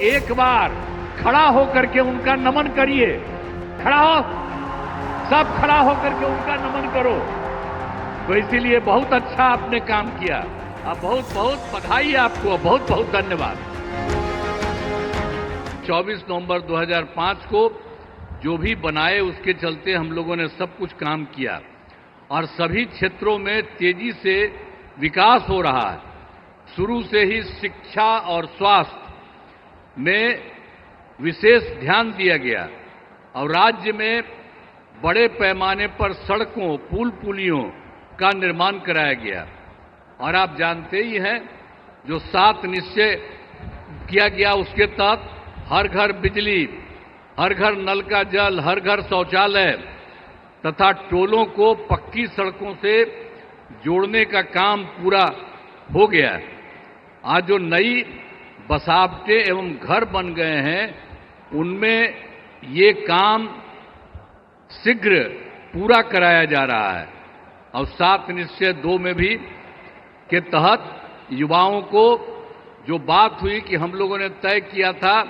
एक बार खड़ा होकर के उनका नमन करिए। खड़ा हो, सब खड़ा होकर के उनका नमन करो। तो इसीलिए बहुत अच्छा आपने काम किया। अब बहुत बहुत बधाई आपको, बहुत बहुत धन्यवाद। 24 नवंबर 2005 को जो भी बनाए उसके चलते हम लोगों ने सब कुछ काम किया और सभी क्षेत्रों में तेजी से विकास हो रहा है। शुरू से ही शिक्षा और स्वास्थ्य में विशेष ध्यान दिया गया और राज्य में बड़े पैमाने पर सड़कों, पुल पुलियों का निर्माण कराया गया। और आप जानते ही हैं, जो 7 निश्चय किया गया उसके तहत हर घर बिजली, हर घर नल का जल, हर घर शौचालय तथा टोलों को पक्की सड़कों से जोड़ने का काम पूरा हो गया है। आज जो नई बसावटें एवं घर बन गए हैं उनमें ये काम शीघ्र पूरा कराया जा रहा है। और 7 निश्चय 2 में भी के तहत युवाओं को जो बात हुई कि हम लोगों ने तय किया था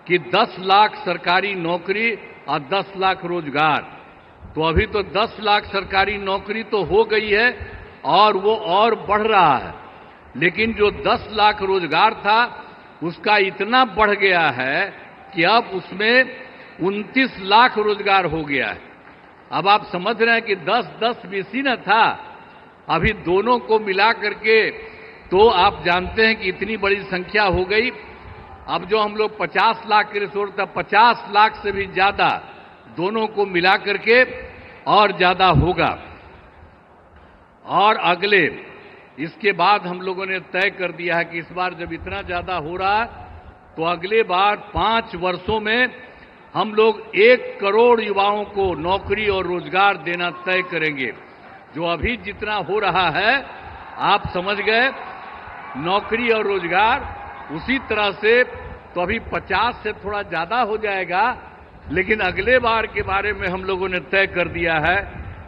कि 10 लाख सरकारी नौकरी और 10 लाख रोजगार, तो अभी तो 10 लाख सरकारी नौकरी तो हो गई है और वो और बढ़ रहा है। लेकिन जो 10 लाख रोजगार था उसका इतना बढ़ गया है कि अब उसमें 29 लाख रोजगार हो गया है। अब आप समझ रहे हैं कि 10-10 बीसी न था, अभी दोनों को मिला करके तो आप जानते हैं कि इतनी बड़ी संख्या हो गई। अब जो हम लोग 50 लाख के लिए सोच रहे थे, 50 लाख से भी ज्यादा दोनों को मिला करके और ज्यादा होगा। और अगले इसके बाद हम लोगों ने तय कर दिया है कि इस बार जब इतना ज्यादा हो रहा है तो अगले बार 5 वर्षों में हम लोग 1 करोड़ युवाओं को नौकरी और रोजगार देना तय करेंगे। जो अभी जितना हो रहा है आप समझ गए, नौकरी और रोजगार उसी तरह से तो अभी 50 से थोड़ा ज्यादा हो जाएगा, लेकिन अगले बार के बारे में हम लोगों ने तय कर दिया है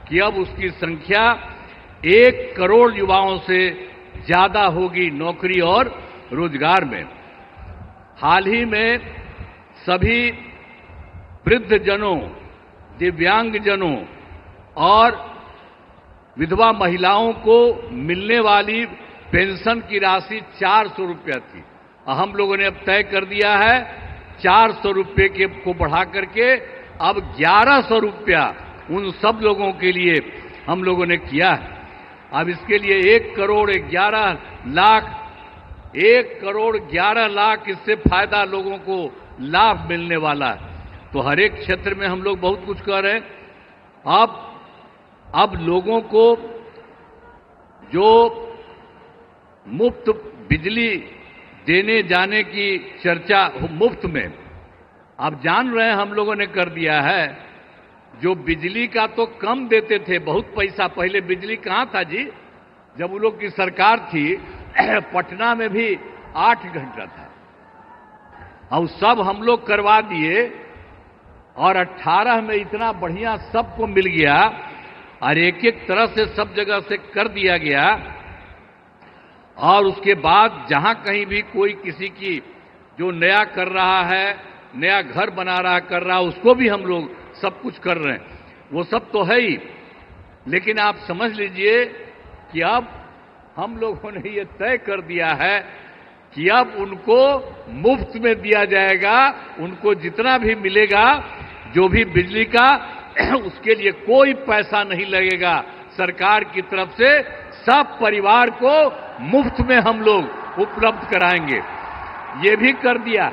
कि अब उसकी संख्या 1 करोड़ युवाओं से ज्यादा होगी नौकरी और रोजगार में। हाल ही में सभी वृद्धजनों, दिव्यांगजनों और विधवा महिलाओं को मिलने वाली पेंशन की राशि 400 रुपया थी। हम लोगों ने अब तय कर दिया है 400 रुपये के को बढ़ा करके अब 1100 रुपया उन सब लोगों के लिए हम लोगों ने किया है। अब इसके लिए 1 करोड़ 11 लाख 1 करोड़ 11 लाख इससे फायदा लोगों को लाभ मिलने वाला है। तो हर एक क्षेत्र में हम लोग बहुत कुछ कर रहे हैं। अब लोगों को जो मुफ्त बिजली देने जाने की चर्चा मुफ्त में, आप जान रहे हैं हम लोगों ने कर दिया है। जो बिजली का तो कम देते थे, बहुत पैसा, पहले बिजली कहां था जी, जब उन लोग की सरकार थी पटना में भी 8 घंटा था, और सब हम लोग करवा दिए और 18 में इतना बढ़िया सबको मिल गया और एक तरह से सब जगह से कर दिया गया। और उसके बाद जहां कहीं भी कोई किसी की जो नया कर रहा है, नया घर बना रहा कर रहा, उसको भी हम लोग सब कुछ कर रहे हैं। वो सब तो है ही, लेकिन आप समझ लीजिए कि अब हम लोगों ने ये तय कर दिया है कि अब उनको मुफ्त में दिया जाएगा। उनको जितना भी मिलेगा, जो भी बिजली का, उसके लिए कोई पैसा नहीं लगेगा सरकार की तरफ से। सब परिवार को मुफ्त में हम लोग उपलब्ध कराएंगे। ये भी कर दिया।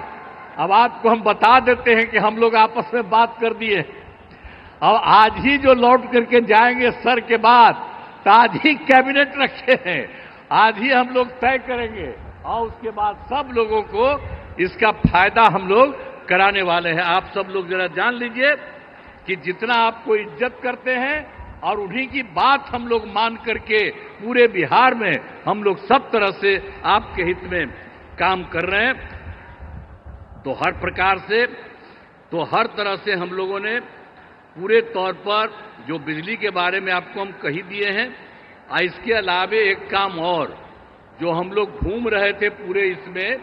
अब आपको हम बता देते हैं कि हम लोग आपस में बात कर दिए और आज ही जो लौट करके जाएंगे सर के बाद, तो आज ही कैबिनेट रखे हैं, आज ही हम लोग तय करेंगे और उसके बाद सब लोगों को इसका फायदा हम लोग कराने वाले हैं। आप सब लोग जरा जान लीजिए कि जितना आपको इज्जत करते हैं और उन्हीं की बात हम लोग मान करके पूरे बिहार में हम लोग सब तरह से आपके हित में काम कर रहे हैं। तो हर प्रकार से, तो हर तरह से हम लोगों ने पूरे तौर पर जो बिजली के बारे में आपको हम कही दिए हैं। इसके अलावे एक काम और जो हम लोग घूम रहे थे पूरे इसमें,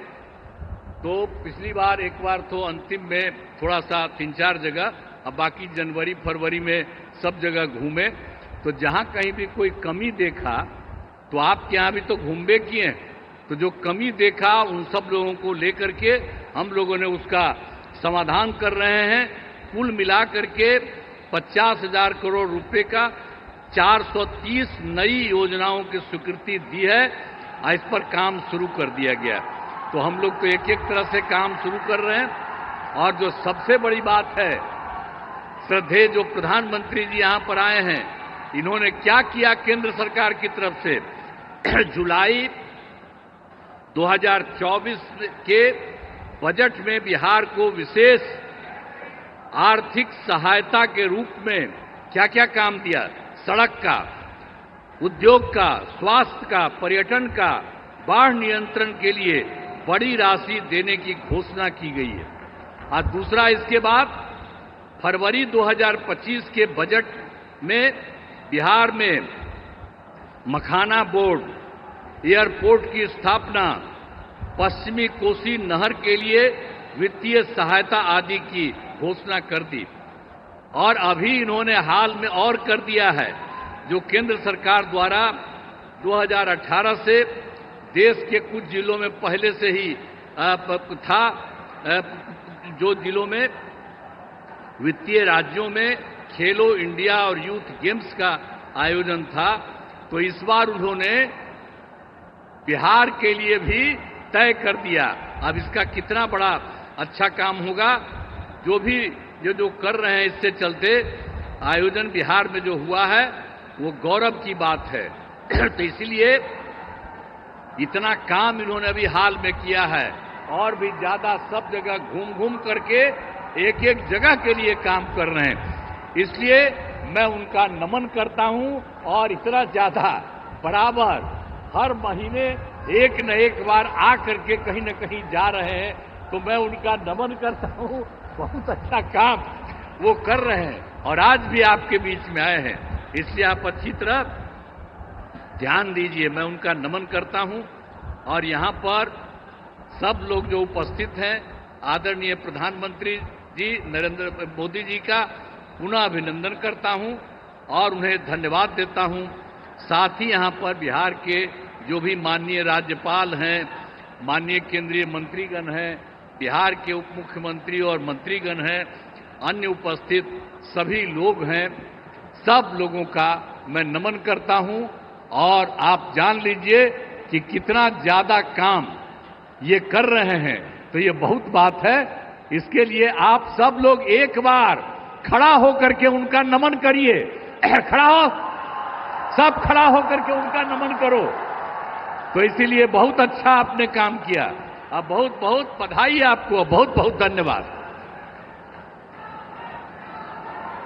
तो पिछली बार एक बार तो अंतिम में थोड़ा सा 3-4 जगह, अब बाकी जनवरी फरवरी में सब जगह घूमे। तो जहां कहीं भी कोई कमी देखा, तो आपके यहां भी तो घूमबे किए हैं, तो जो कमी देखा उन सब लोगों को लेकर के हम लोगों ने उसका समाधान कर रहे हैं। कुल मिलाकर के 50,000 करोड़ रुपए का 430 नई योजनाओं की स्वीकृति दी है और इस पर काम शुरू कर दिया गया। तो हम लोग तो एक एक तरह से काम शुरू कर रहे हैं। और जो सबसे बड़ी बात है, श्रद्धेय जो प्रधानमंत्री जी यहां पर आए हैं, इन्होंने क्या किया केंद्र सरकार की तरफ से। जुलाई 2024 के बजट में बिहार को विशेष आर्थिक सहायता के रूप में क्या क्या काम दिया, सड़क का, उद्योग का, स्वास्थ्य का, पर्यटन का, बाढ़ नियंत्रण के लिए बड़ी राशि देने की घोषणा की गई है। और दूसरा, इसके बाद फरवरी 2025 के बजट में बिहार में मखाना बोर्ड, एयरपोर्ट की स्थापना, पश्चिमी कोसी नहर के लिए वित्तीय सहायता आदि की घोषणा कर दी। और अभी इन्होंने हाल में और कर दिया है, जो केंद्र सरकार द्वारा 2018 से देश के कुछ जिलों में पहले से ही था, जो जिलों में वित्तीय राज्यों में खेलो इंडिया और यूथ गेम्स का आयोजन था, तो इस बार उन्होंने बिहार के लिए भी तय कर दिया। अब इसका कितना बड़ा अच्छा काम होगा, जो भी जो कर रहे हैं, इससे चलते आयोजन बिहार में जो हुआ है वो गौरव की बात है। तो इसलिए इतना काम इन्होंने अभी हाल में किया है, और भी ज्यादा सब जगह घूम घूम करके एक एक जगह के लिए काम कर रहे हैं। इसलिए मैं उनका नमन करता हूं, और इतना ज्यादा बराबर हर महीने एक न एक बार आ करके कहीं न कहीं जा रहे हैं, तो मैं उनका नमन करता हूं। बहुत अच्छा काम वो कर रहे हैं, और आज भी आपके बीच में आए हैं, इसलिए आप अच्छी तरह ध्यान दीजिए। मैं उनका नमन करता हूं, और यहां पर सब लोग जो उपस्थित हैं, आदरणीय प्रधानमंत्री जी नरेंद्र मोदी जी का पुनः अभिनंदन करता हूं और उन्हें धन्यवाद देता हूं। साथ ही यहां पर बिहार के जो भी माननीय राज्यपाल हैं, माननीय केंद्रीय मंत्रीगण हैं, बिहार के उप मुख्यमंत्री और मंत्रीगण हैं, अन्य उपस्थित सभी लोग हैं, सब लोगों का मैं नमन करता हूं। और आप जान लीजिए कि कितना ज्यादा काम ये कर रहे हैं, तो ये बहुत बात है। इसके लिए आप सब लोग एक बार खड़ा होकर के उनका नमन करिए। खड़ा हो, सब खड़ा होकर के उनका नमन करो। तो इसीलिए बहुत अच्छा आपने काम किया। अब बहुत बहुत बधाई आपको, बहुत बहुत धन्यवाद।